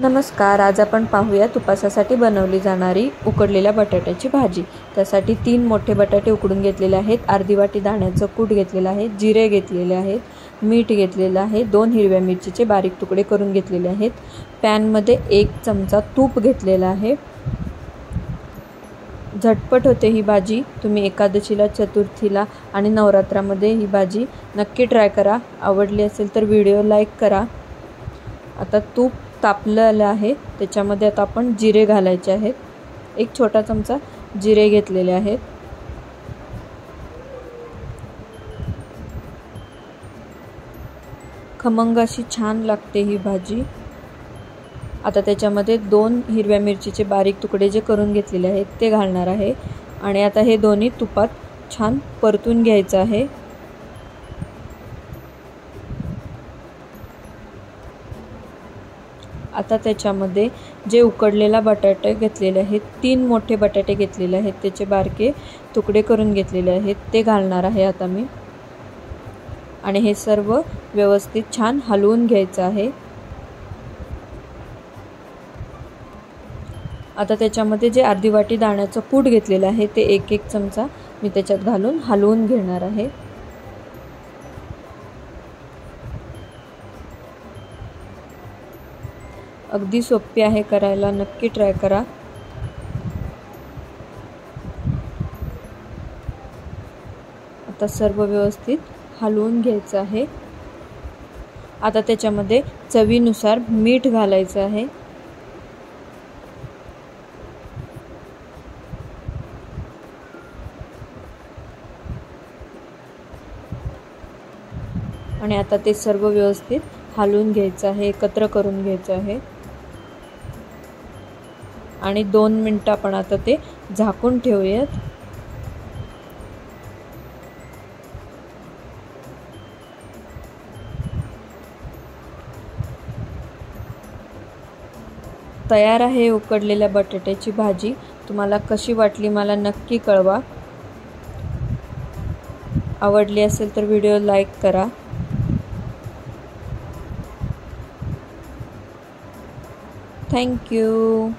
नमस्कार, आज आपण पाहूया उपासासाठी बनवली जाणारी उकडलेल्या बटाट्याची भाजी। त्यासाठी 3 मोठे बटाटे उकडून घेतलेले आहेत, अर्धी वाटी दाण्याचं कूट घेतलेलं आहे, जिरे घेतलेले आहेत, मीठ घेतलेलं आहे, 2 हिरव्या मिरचीचे बारीक तुकडे करून घेतलेले आहेत। पॅन मध्ये 1 चमचा तूप घेतलेला आहे। झटपट होते ही भाजी। तुम्ही एकादशीला, चतुर्थीला आणि नवरात्रामध्ये ही भाजी नक्की ट्राय करा। आवडली असेल तर व्हिडिओ लाईक करा। आता तूप तापलेलं आहे, त्याच्यामध्ये आता आपण जिरे घालायचे आहेत। 1 छोटा चमचा जिरे घेतलेले आहेत। खमंग अशी छान लागते ही भाजी। आता त्याच्यामध्ये 2 हिरव्या मिरचीचे बारीक तुकडे जे करून घेतलेले आहेत ते घालणार आहे आणि आता हे दोन्ही तुपात छान परतून घ्यायचं आहे। आता त्याच्यामध्ये जे उकडलेला बटाटे घेतलेले आहेत, 3 मोठे बटाटे घेतलेले आहेत, त्याचे बारके तुकडे करून घेतलेले आहेत ते घालणार आहे आता मी। आणि हे सर्व व्यवस्थित छान हलवून घ्यायचं आहे। आता त्याच्यामध्ये जे अर्धी वाटी दाण्याचं कूट घेतलेलं आहे ते 1 चमचा मी त्याच्यात घालून हलवून घेणार आहे। अगदी सोपी आहे करायला, नक्की ट्राय करा। आता सर्व व्यवस्थित हलवून घ्यायचं आहे। आता त्याच्यामध्ये चवीनुसार मीठ घालायचं आहे। आणि आता ते सर्व व्यवस्थित हलवून घ्यायचं आहे, एकत्र करून घ्यायचं आहे। आणि 2 मिनिटं आपण आता ते झाकून ठेवूयात। तयार आहे उकडलेल्या बटाट्याची भाजी। तुम्हाला कशी वाटली मला नक्की कळवा। आवडली असेल तर व्हिडिओ लाईक करा। Thank you.